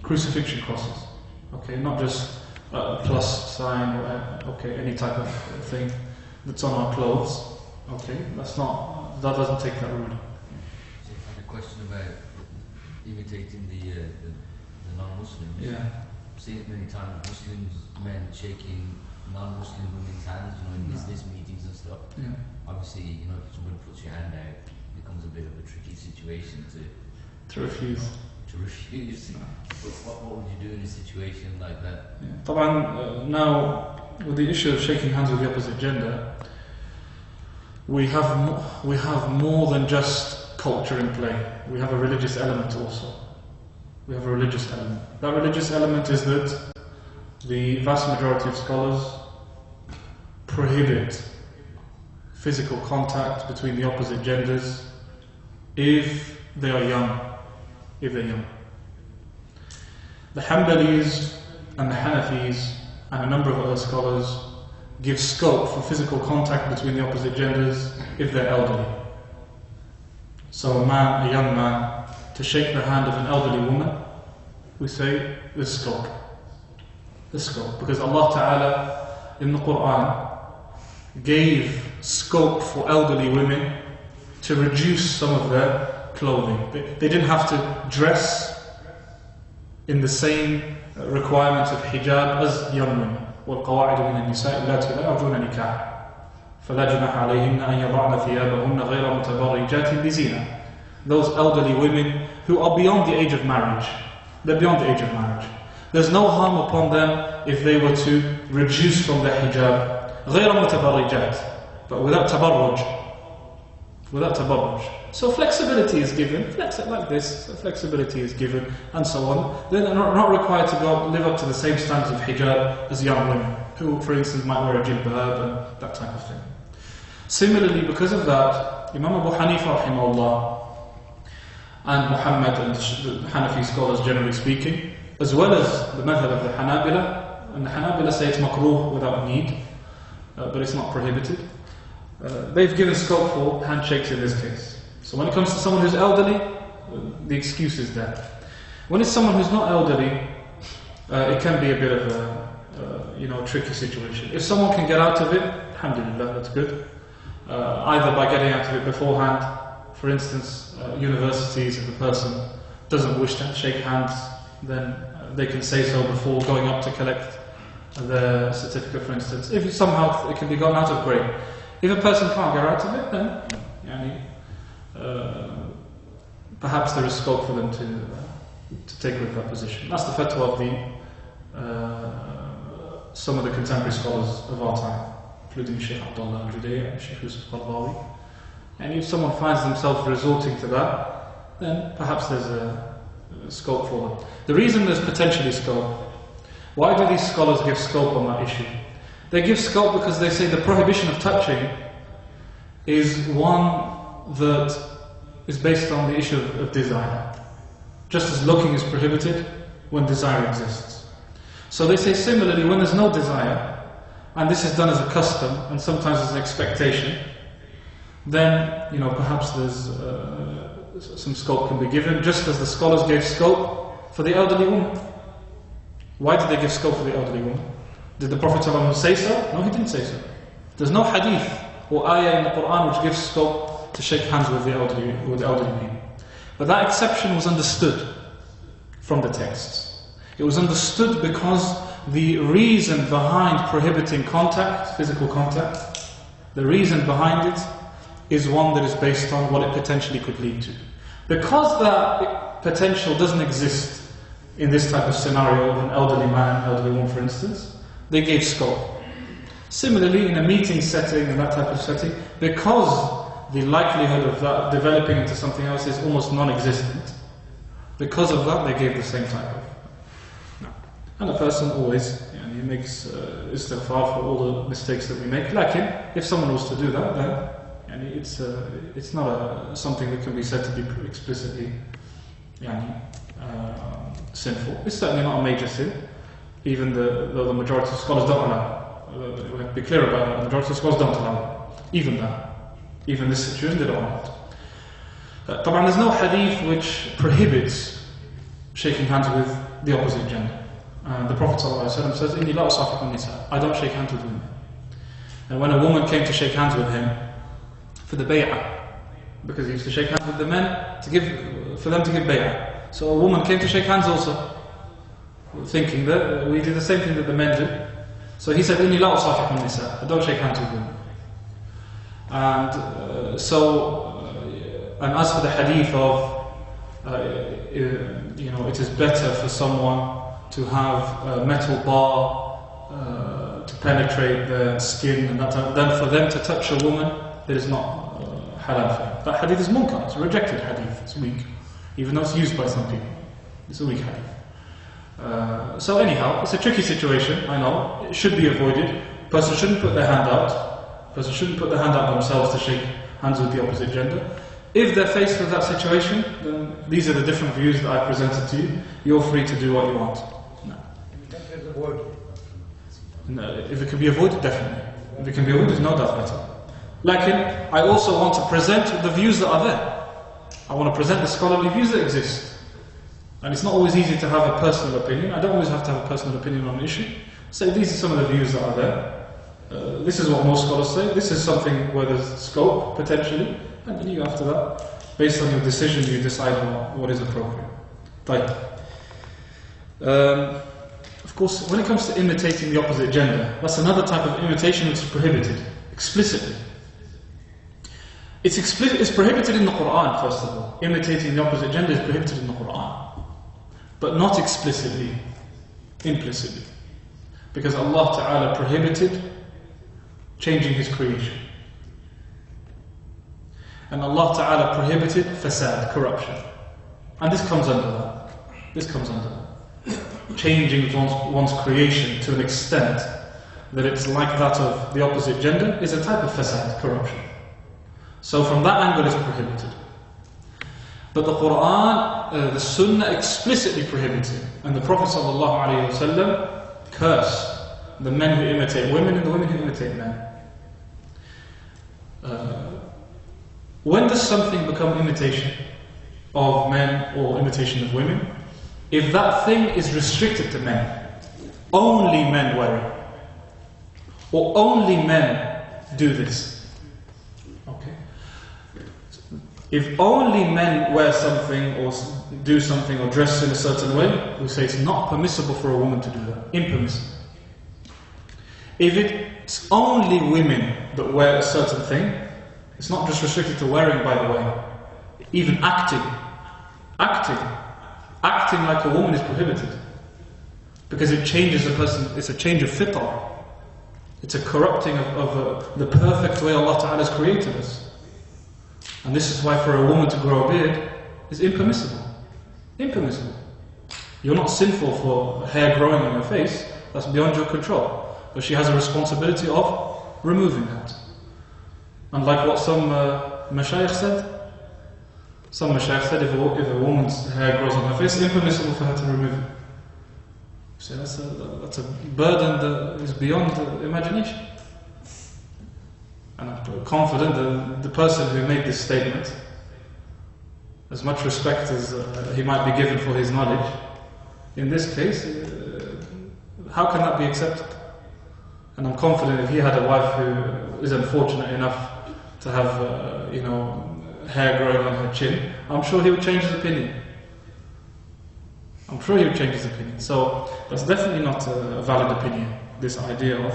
crucifixion crosses, okay, not just a plus sign or any type of thing that's on our clothes, okay. That doesn't take that route. So I had a question about imitating the non-Muslims. Yeah. I've seen it many times, Muslims, men shaking non-Muslim women's hands, you know, in business meetings and stuff. Yeah. Obviously, you know, if someone puts your hand out, it becomes a bit of a tricky situation To refuse. to refuse. But what would you do in a situation like that? Yeah. طبعا, now, with the issue of shaking hands with the opposite gender, we have more than just culture in play. We have a religious element also. We have a religious element. That religious element is that the vast majority of scholars prohibit physical contact between the opposite genders if they are young. If they're young. The Hanbalis and the Hanafis and a number of other scholars give scope for physical contact between the opposite genders if they're elderly. So a young man, to shake the hand of an elderly woman, we say there's scope. There's scope. Because Allah Ta'ala in the Quran gave scope for elderly women to reduce some of their clothing. They didn't have to dress in the same requirements of hijab as young women. والقواعد من النساء اللاتي لا يرجون نكاحا فلا جناح عليهن أن يضعن ثيابهن غير متبرجات بزينة. Those elderly women who are beyond the age of marriage. They're beyond the age of marriage. There's no harm upon them if they were to reduce from their hijab. غير متبرجات, but without tabarruj. Without tabarruj. So flexibility is given, like this, flexibility is given, and so on. They're not required to go live up to the same standards of hijab as young women, who, for instance, might wear a jilbab and that type of thing. Similarly, because of that, Imam Abu Hanifa rahimahullah, and Muhammad and the Hanafi scholars generally speaking, as well as the madhab of the Hanabila, and the Hanabila say it's makruh without need, but it's not prohibited. They've given scope for handshakes in this case. So when it comes to someone who's elderly, the excuse is there. When it's someone who's not elderly, it can be a bit of a tricky situation. If someone can get out of it, alhamdulillah, that's good. Either by getting out of it beforehand, for instance, universities, if the person doesn't wish to shake hands, then they can say so before going up to collect the certificate, for instance. If somehow it can be gotten out of, great. If a person can't get out of it, then perhaps there is scope for them to take with that position. That's the Fettah of some of the contemporary scholars of our time, including Shaykh Abdullah al-Judayy and Shaykh Yusuf al-Qardawi. And if someone finds themselves resorting to that, then perhaps there's a scope for them. The reason there's potentially scope, why do these scholars give scope on that issue? They give scope because they say the prohibition of touching is one that is based on the issue of desire. Just as looking is prohibited when desire exists. So they say similarly, when there's no desire, and this is done as a custom and sometimes as an expectation, then perhaps there's some scope can be given, just as the scholars gave scope for the elderly woman. Why did they give scope for the elderly woman? Did the Prophet ﷺ say so? No, he didn't say so. There's no hadith or ayah in the Quran which gives scope to shake hands with the elderly people. But that exception was understood from the texts. It was understood because the reason behind prohibiting contact, physical contact, the reason behind it is one that is based on what it potentially could lead to. Because that potential doesn't exist in this type of scenario of an elderly man and elderly woman, for instance, they gave scope. Similarly, in a meeting setting and that type of setting, because the likelihood of that developing into something else is almost non-existent, because of that they gave the same type of. No. And a person always he makes istighfar for all the mistakes that we make. Like if someone was to do that, then it's not something that can be said to be explicitly sinful. It's certainly not a major sin, even though the majority of scholars don't allow it. We have to be clear about that. The majority of scholars don't allow it. Even that. Even this situation, they don't allow it. There's no hadith which prohibits shaking hands with the opposite gender. The Prophet ﷺ says, "Inni la usafiqu nisa." I don't shake hands with women. And when a woman came to shake hands with him for the bay'ah, because he used to shake hands with the men for them to give bay'ah. So a woman came to shake hands also, thinking that we do the same thing that the men do. So he said, إِنِّي لَا أُصَافِحُ النِّسَاءَ, I don't shake hands with women. And and as for the hadith of, it is better for someone to have a metal bar to penetrate their skin and that than for them to touch a woman, it is not halal for them. That hadith is munkar, it's a rejected hadith, it's weak, even though it's used by some people. It's a weak hadith. So anyhow, it's a tricky situation, I know, it should be avoided. A person shouldn't put their hand out. A person shouldn't put their hand out themselves to shake hands with the opposite gender. If they're faced with that situation, then these are the different views that I presented to you. You're free to do what you want. No, if it can be avoided, definitely. If it can be avoided, no doubt better. Lakin, I also want to present the views that are there. I want to present the scholarly views that exist. And it's not always easy to have a personal opinion. I don't always have to have a personal opinion on an issue. So these are some of the views that are there. This is what most scholars say. This is something where there's scope, potentially. And then you, after that, based on your decision, you decide what is appropriate. Right. Of course, when it comes to imitating the opposite gender, that's another type of imitation which is prohibited, explicitly. It's prohibited in the Quran, first of all. Imitating the opposite gender is prohibited in the Quran. But not explicitly, implicitly. Because Allah Ta'ala prohibited changing His creation. And Allah Ta'ala prohibited fasad, corruption. And this comes under that. This comes under that. Changing one's creation to an extent that it's like that of the opposite gender is a type of fasad, corruption. So from that angle it's prohibited. But the Quran, the Sunnah explicitly prohibits it. And the Prophet ﷺ cursed the men who imitate women and the women who imitate men. When does something become imitation of men or imitation of women? If that thing is restricted to men, only men wear it, or only men do this. Okay. If only men wear something or do something or dress in a certain way, we say it's not permissible for a woman to do that. Impermissible. If it's only women that wear a certain thing, it's not just restricted to wearing, by the way. Even acting like a woman is prohibited. Because it changes a person, it's a change of Fettah. It's a corrupting of the perfect way Allah Ta'ala has created us. And this is why for a woman to grow a beard is impermissible. Impermissible. You're not sinful for hair growing on your face, that's beyond your control. But she has a responsibility of removing that. And like what some Shaykh said, if a woman's hair grows on her face, it's impermissible for her to remove it. So that's a burden that is beyond imagination. And I'm confident that the person who made this statement, as much respect as he might be given for his knowledge, in this case, how can that be accepted? And I'm confident if he had a wife who is unfortunate enough to have, hair growing on her chin, I'm sure he would change his opinion. I'm sure he would change his opinion. So that's definitely not a valid opinion, this idea of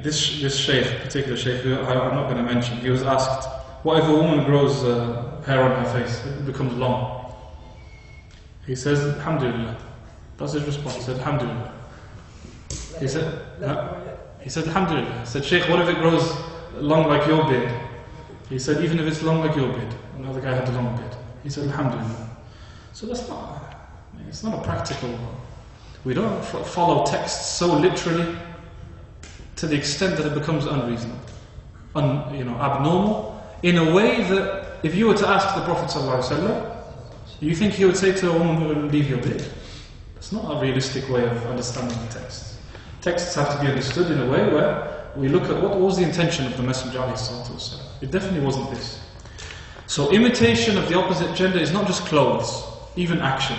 this Shaykh, particular Shaykh who I'm not going to mention, he was asked, what if a woman grows hair on her face, it becomes long? He says, Alhamdulillah. That's his response. He said, Alhamdulillah. He said, Alhamdulillah. He said, Shaykh, what if it grows long like your beard? He said, even if it's long like your beard. Another guy had a long beard. He said, Alhamdulillah. So it's not a practical. We don't follow texts so literally to the extent that it becomes unreasonable, abnormal, in a way that if you were to ask the Prophet ﷺ, you think he would say to a woman, leave your beard? It's not a realistic way of understanding the texts. Texts have to be understood in a way where we look at what was the intention of the Messenger ﷺ. It definitely wasn't this. So imitation of the opposite gender is not just clothes, even action.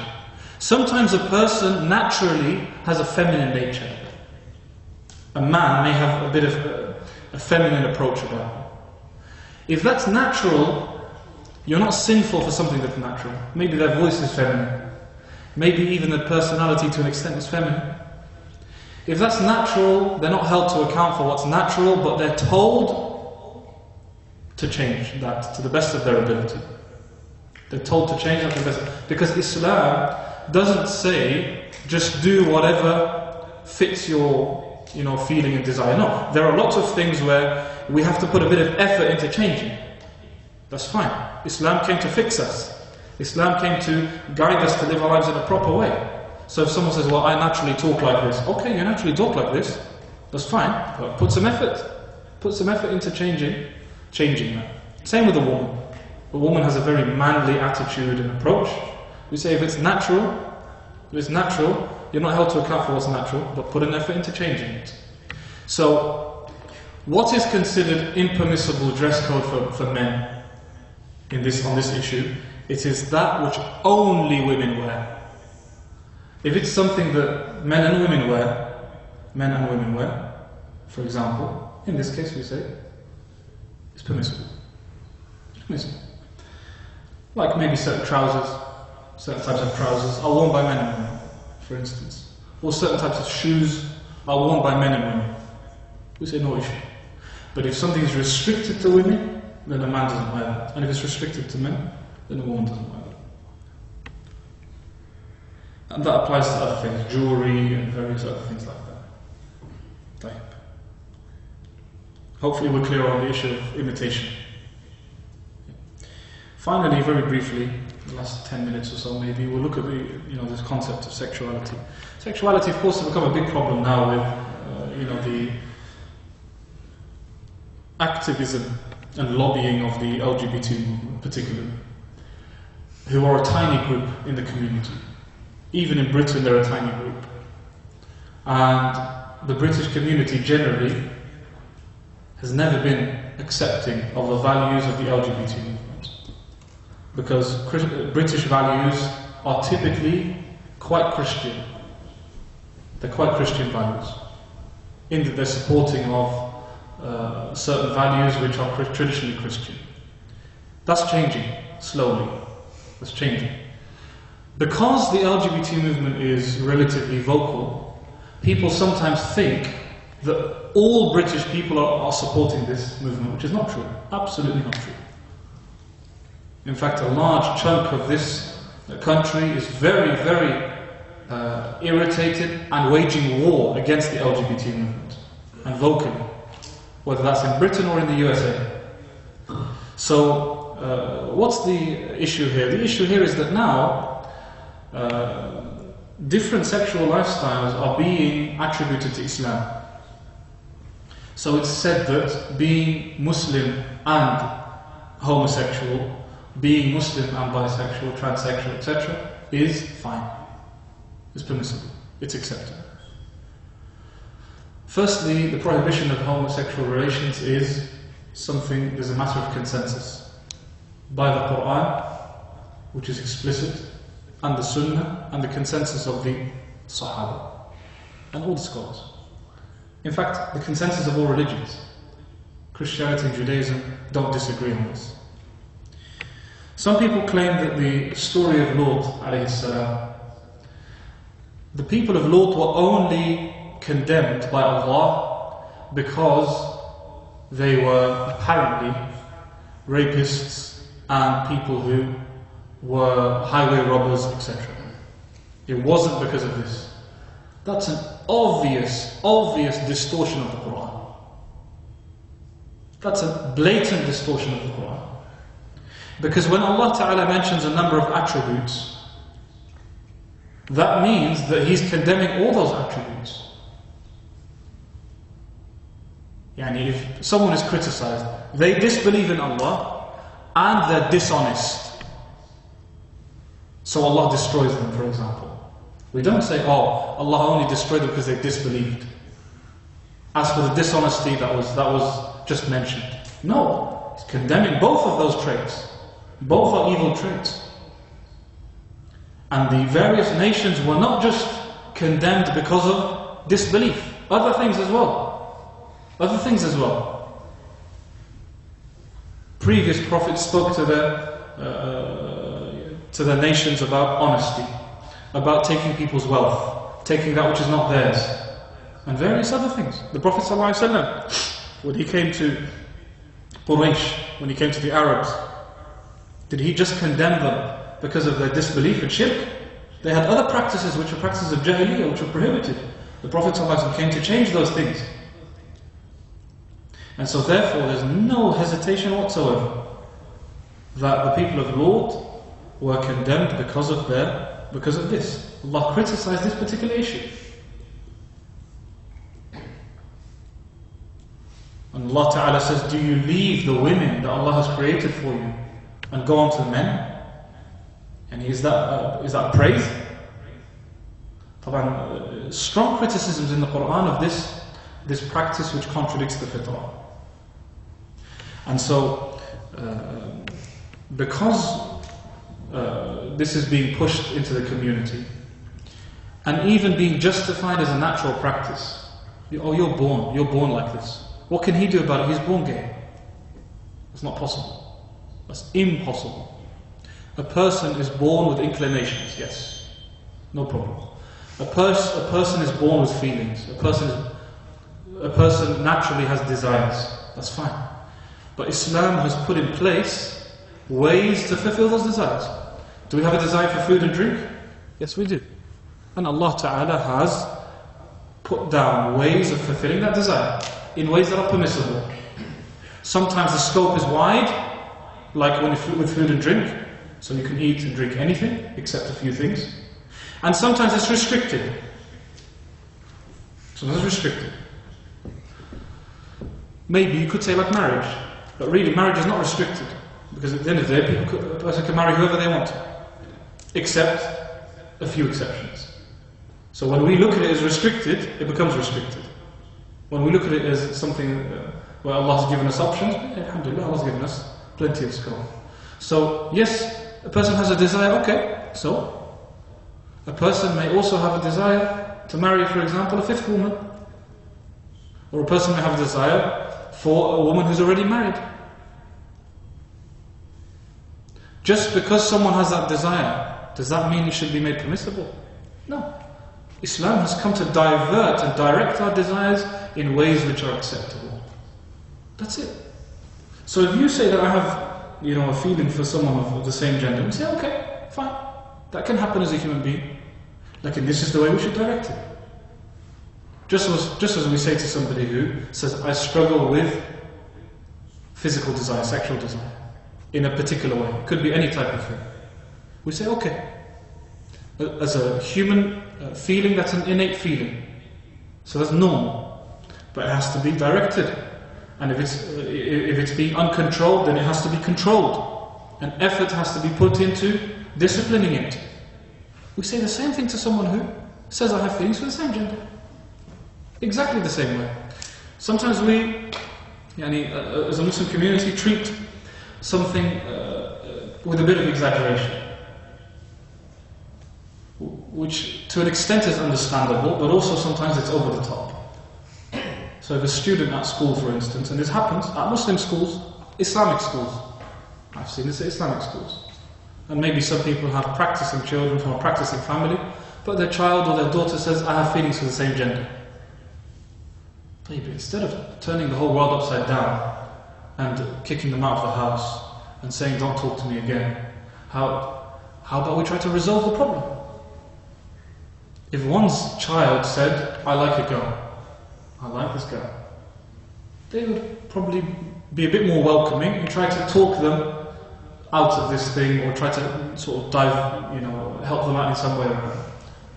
Sometimes a person naturally has a feminine nature. A man may have a bit of a feminine approach about him. If that's natural, you're not sinful for something that's natural. Maybe their voice is feminine. Maybe even their personality to an extent is feminine. If that's natural, they're not held to account for what's natural, but they're told to change that to the best of their ability. They're told to change that to the best. Because Islam doesn't say, just do whatever fits your feeling and desire. No, there are lots of things where we have to put a bit of effort into changing. That's fine. Islam came to fix us. Islam came to guide us to live our lives in a proper way. So if someone says, well, I naturally talk like this. Okay, you naturally talk like this. That's fine. But put some effort. Put some effort into changing that. Same with a woman. A woman has a very manly attitude and approach. We say if it's natural, you're not held to account for what's natural, but put an effort into changing it. So, what is considered impermissible dress code for men on this issue? It is that which only women wear. If it's something that men and women wear, for example, in this case we say it's permissible. It's permissible. Like maybe certain types of trousers are worn by men and women, for instance. Or certain types of shoes are worn by men and women. We say no issue. But if something is restricted to women, then a man doesn't wear that. And if it's restricted to men, then a woman doesn't wear that. And that applies to other things, jewelry and various other things like that. Hopefully we're clear on the issue of imitation. Finally, very briefly, the last 10 minutes or so maybe, we'll look at this concept of sexuality. Sexuality, of course, has become a big problem now with the activism and lobbying of the LGBT movement, particularly, who are a tiny group in the community. Even in Britain, they're a tiny group. And the British community generally has never been accepting of the values of the LGBT movement. Because British values are typically quite Christian. They're quite Christian values, in that they're supporting of certain values which are traditionally Christian. That's changing, slowly. That's changing. Because the LGBT movement is relatively vocal, people sometimes think that all British people are supporting this movement, which is not true. Absolutely not true. In fact, a large chunk of this country is very, very irritated and waging war against the LGBT movement, and vocally, whether that's in Britain or in the USA. So, what's the issue here? The issue here is that now different sexual lifestyles are being attributed to Islam. So it's said that being Muslim and homosexual, being Muslim and bisexual, transsexual, etc. is fine. It's permissible. It's accepted. Firstly, the prohibition of homosexual relations is a matter of consensus. By the Quran, which is explicit, and the Sunnah, and the consensus of the Sahaba, and all the scholars. In fact, the consensus of all religions. Christianity and Judaism don't disagree on this. Some people claim that the story of Lot, alayhi salam, the people of Lot were only condemned by Allah because they were apparently rapists and people who were highway robbers, etc. It wasn't because of this. That's an obvious distortion of the Quran. That's a blatant distortion of the Quran. Because when Allah Ta'ala mentions a number of attributes, that means that He's condemning all those attributes. Yani if someone is criticized, they disbelieve in Allah and they're dishonest, so Allah destroys them, for example. We don't say, oh, Allah only destroyed them because they disbelieved. As for the dishonesty that was just mentioned. No, He's condemning both of those traits. Both are evil traits. And the various nations were not just condemned because of disbelief. Other things as well. Previous prophets spoke to their nations about honesty, about taking people's wealth, taking that which is not theirs, and various other things. The Prophet ﷺ, when he came to Quraysh, when he came to the Arabs, did he just condemn them because of their disbelief and shirk? They had other practices which were practices of jahiliyyah, which were prohibited. The Prophet ﷺ came to change those things. And so therefore there's no hesitation whatsoever that the people of Lut were condemned because of this. Allah criticized this particular issue. And Allah Ta'ala says, do you leave the women that Allah has created for you and go on to the men? And is that praise? Strong criticisms in the Quran of this practice which contradicts the fitrah. And so, because this is being pushed into the community, and even being justified as a natural practice, you're born like this. What can he do about it? He's born gay. It's not possible. That's impossible. A person is born with inclinations, yes, no problem. A person is born with feelings. A person naturally has desires. That's fine. But Islam has put in place ways to fulfill those desires. Do we have a desire for food and drink? Yes, we do. And Allah Ta'ala has put down ways of fulfilling that desire in ways that are permissible. Sometimes the scope is wide, like with food and drink, so you can eat and drink anything except a few things. And sometimes it's restricted. Sometimes it's restricted. Maybe you could say like marriage, but really marriage is not restricted, because at the end of the day a person can marry whoever they want, except a few exceptions. So when we look at it as restricted, it becomes restricted. When we look at it as something where Allah has given us options, alhamdulillah, Allah has given us plenty of scope. So yes, a person has a desire, okay, so a person may also have a desire to marry, for example, a fifth woman. Or a person may have a desire for a woman who's already married. Just because someone has that desire, does that mean it should be made permissible? No. Islam has come to divert and direct our desires in ways which are acceptable. That's it. So if you say that I have, a feeling for someone of the same gender, we say, okay, fine. That can happen as a human being. Like, and this is the way we should direct it. Just as we say to somebody who says, I struggle with physical desire, sexual desire, in a particular way. It could be any type of thing. We say, okay. As a human feeling, that's an innate feeling. So that's normal. But it has to be directed. And if it's being uncontrolled, then it has to be controlled. And effort has to be put into disciplining it. We say the same thing to someone who says, I have feelings for the same gender. Exactly the same way. Sometimes we, as a Muslim community, treat something with a bit of exaggeration, which to an extent is understandable, but also sometimes it's over the top. So if a student at school, for instance, and this happens at Muslim schools, Islamic schools, I've seen this at Islamic schools, and maybe some people have practicing children from a practicing family, but their child or their daughter says, I have feelings for the same gender. Maybe instead of turning the whole world upside down and kicking them out of the house and saying, don't talk to me again, how about we try to resolve the problem? If one's child said, I like a girl, I like this girl, they would probably be a bit more welcoming and try to talk them out of this thing, or try to sort of help them out in some way or another.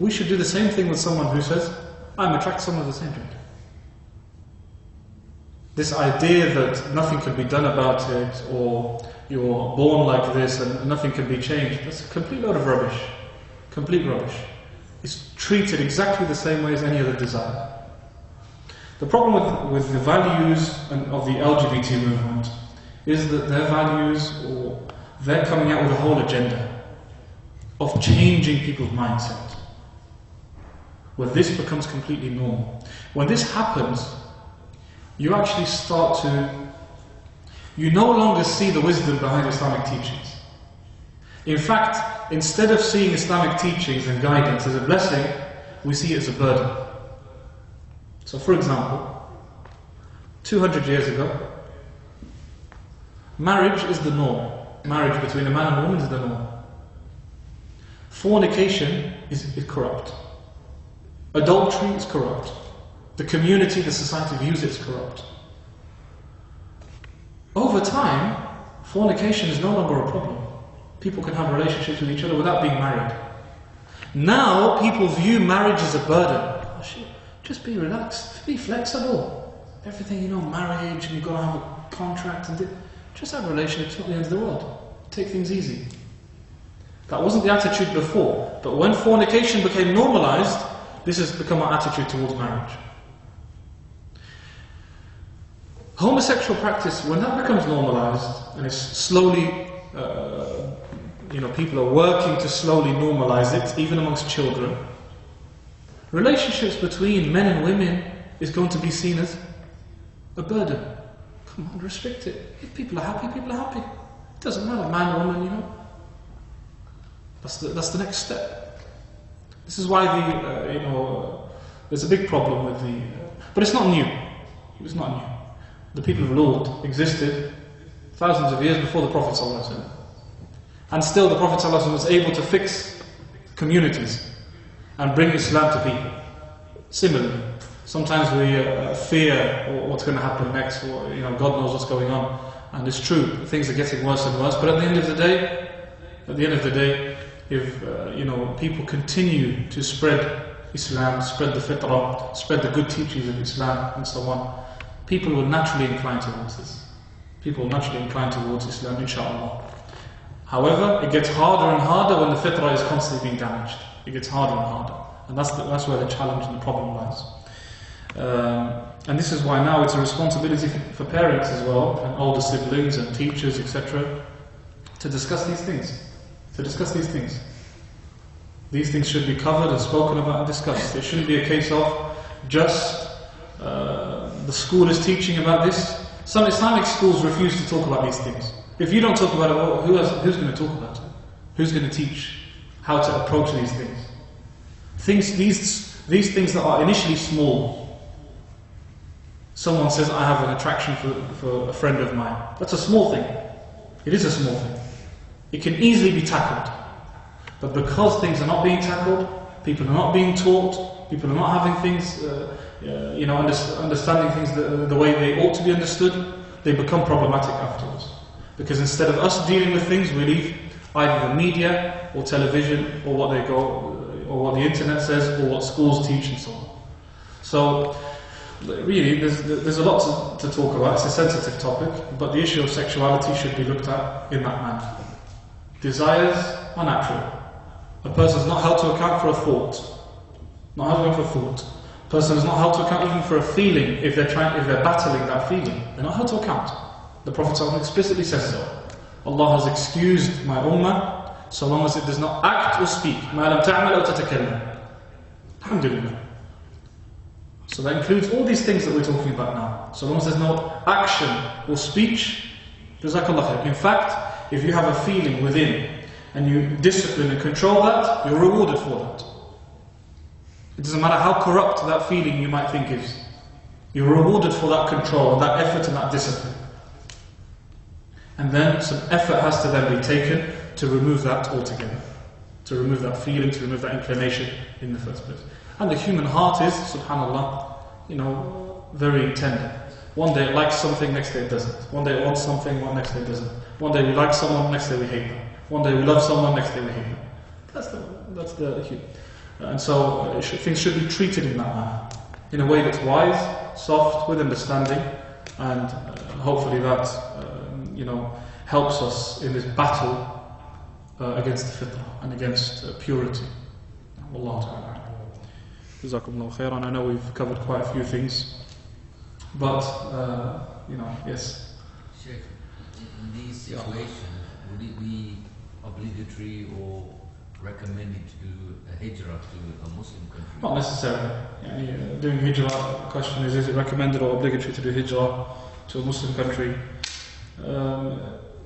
We should do the same thing with someone who says, I'm attracted to someone of the same gender. This idea that nothing can be done about it, or you're born like this and nothing can be changed, that's a complete load of rubbish. Complete rubbish. It's treated exactly the same way as any other desire. The problem with the values of the LGBT movement is that their values, or they're coming out with a whole agenda of changing people's mindset, where this becomes completely normal. When this happens, you actually you no longer see the wisdom behind Islamic teachings. In fact, instead of seeing Islamic teachings and guidance as a blessing, we see it as a burden. So for example, 200 years ago, marriage is the norm. Marriage between a man and a woman is the norm. Fornication is corrupt. Adultery is corrupt. The community, the society views it as corrupt. Over time, fornication is no longer a problem. People can have relationships with each other without being married. Now, people view marriage as a burden. Oh, shit. Just be relaxed, be flexible. Everything, marriage, and you've got to have a contract, and just have a relationship, it's not the end of the world. Take things easy. That wasn't the attitude before, but when fornication became normalized, this has become our attitude towards marriage. Homosexual practice, when that becomes normalized, and it's slowly, people are working to slowly normalize it, even amongst children, relationships between men and women is going to be seen as a burden. Come on, restrict it. If people are happy, people are happy. It doesn't matter, man or woman, That's the next step. This is why there's a big problem with but it's not new. It was not new. The people of Lut existed thousands of years before the Prophet ﷺ. And still the Prophet ﷺ was able to fix communities and bring Islam to people. Similarly, sometimes we fear what's going to happen next, or God knows what's going on. And it's true, things are getting worse and worse. But at the end of the day, if people continue to spread Islam, spread the Fettah, spread the good teachings of Islam, and so on, people will naturally incline towards this. People will naturally incline towards Islam, inshallah. However, it gets harder and harder when the Fettah is constantly being damaged. It gets harder and harder, and that's where the challenge and the problem lies. And this is why now it's a responsibility for parents as well, and older siblings and teachers, etc., to discuss these things. These things should be covered and spoken about and discussed. It shouldn't be a case of just the school is teaching about this. Some Islamic schools refuse to talk about these things. If you don't talk about it, well, who's going to talk about it? Who's going to teach how to approach these things? These things that are initially small. Someone says, I have an attraction for a friend of mine. That's a small thing. It is a small thing. It can easily be tackled. But because things are not being tackled, people are not being taught, people are not having things, understanding things the way they ought to be understood, they become problematic afterwards. Because instead of us dealing with things, we leave either the media or television or what the internet says or what schools teach and so on. So really, there's a lot to talk about. It's a sensitive topic, but the issue of sexuality should be looked at in that manner. Desires are natural. A person is not held to account for a thought. Not held to account for a thought. A person is not held to account even for a feeling if they're battling that feeling. They're not held to account. The Prophet ﷺ explicitly says so. Allah has excused my ummah so long as it does not act or speak. مَا لَمْ تَعْمَلْ أَوْ تَتَكَلَّمْ. Alhamdulillah. So that includes all these things that we're talking about now. So long as there's no action or speech, jazakallah khair. In fact, if you have a feeling within and you discipline and control that, you're rewarded for that. It doesn't matter how corrupt that feeling you might think is. You're rewarded for that control, that effort and that discipline. And then some effort has to then be taken to remove that altogether. To remove that feeling, to remove that inclination in the first place. And the human heart is, subhanallah, very tender. One day it likes something, next day it doesn't. One day it wants something, next day it doesn't. One day we like someone, next day we hate them. One day we love someone, next day we hate them. That's the human. And so things should be treated in that manner. In a way that's wise, soft, with understanding, and hopefully that helps us in this battle against the fitrah and against purity. Wallahu ta'ala. Jazakumullahu khairan. I know we've covered quite a few things, but yes. Shaykh, in these situations, would it be obligatory or recommended to do a hijrah to a Muslim country? Not necessarily. Doing hijrah, the question is it recommended or obligatory to do hijrah to a Muslim country?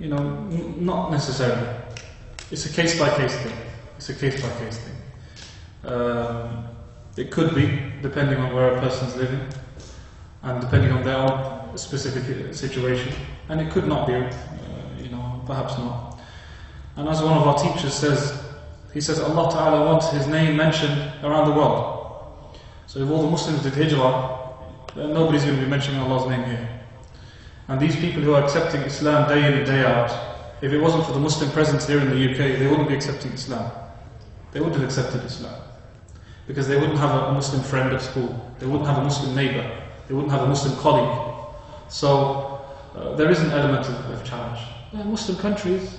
Not necessarily. It's a case-by-case thing. It could be, depending on where a person's living and depending on their own specific situation. And it could not be, perhaps not. And as one of our teachers says, he says Allah Ta'ala wants His name mentioned around the world. So if all the Muslims did hijrah, then nobody's going to be mentioning Allah's name here. And these people who are accepting Islam day in and day out, if it wasn't for the Muslim presence here in the UK, they wouldn't be accepting Islam. They wouldn't have accepted Islam. Because they wouldn't have a Muslim friend at school. They wouldn't have a Muslim neighbor. They wouldn't have a Muslim colleague. So there is an element of challenge. In Muslim countries,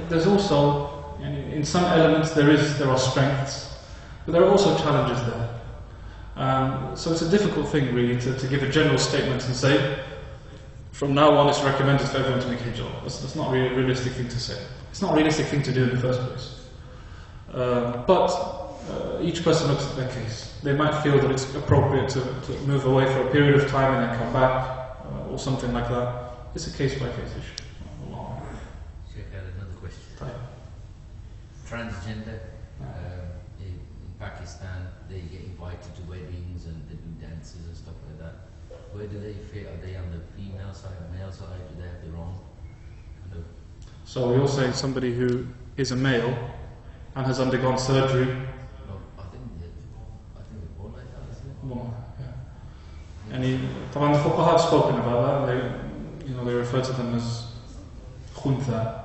there's also, in some elements there are strengths, but there are also challenges there. So it's a difficult thing really to give a general statement and say, from now on it's recommended for everyone to make hijrah. That's not really a realistic thing to say. It's not a realistic thing to do in the first place. But each person looks at their case. They might feel that it's appropriate to move away for a period of time and then come back, or something like that. It's a case-by-case issue. Shaykh, I had another question. Transgender, in Pakistan, they get invited to weddings and they do dances and stuff like that. Where do they fit? Are they on the female side, male side? Do they have their own kind of... So you're saying somebody who is a male and has undergone surgery? No, I think they're all like that, isn't it? Well, yeah. And the fuqaha have spoken about that. They refer to them as khuntha.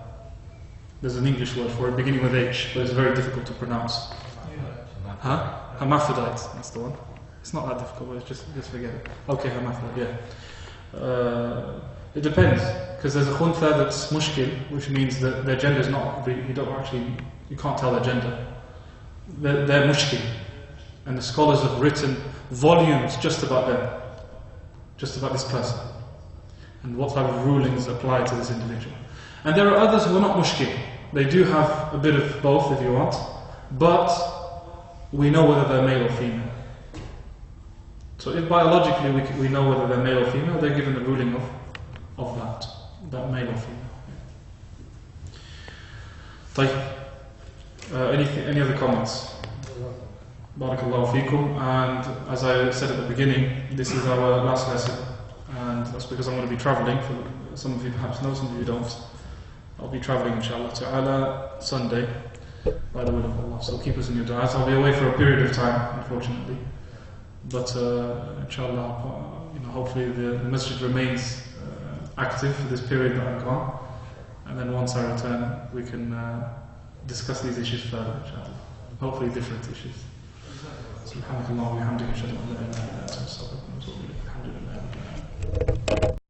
There's an English word for it, beginning with H, but it's very difficult to pronounce. Huh? Hermaphrodite, that's the one. It's not that difficult, but just forget it. Okay, hermaphrodite, yeah. It depends, because there's a khuntha that's mushkil, which means that their gender is not, you can't tell their gender. They're mushkil. And the scholars have written volumes just about them, just about this person, and what type of rulings apply to this individual. And there are others who are not mushkil. They do have a bit of both, if you want, but we know whether they're male or female. So if biologically we know whether they're male or female, they're given the ruling of that male or female. Any other comments? Barakallahu feekum. And as I said at the beginning, this is our last lesson, and that's because I'm going to be travelling. For some of you perhaps know, some of you don't. I'll be travelling inshallah ta'ala Sunday by the will of Allah. So keep us in your du'as. I'll be away for a period of time, unfortunately. But inshallah, hopefully the masjid remains active for this period that I'm gone. And then once I return, we can discuss these issues further, inshallah. Hopefully different issues. Subhanakallah wa bihamdika ashhadu an la ilaha illa anta astaghfiruka wa atubu ilayk. Alhamdulillah.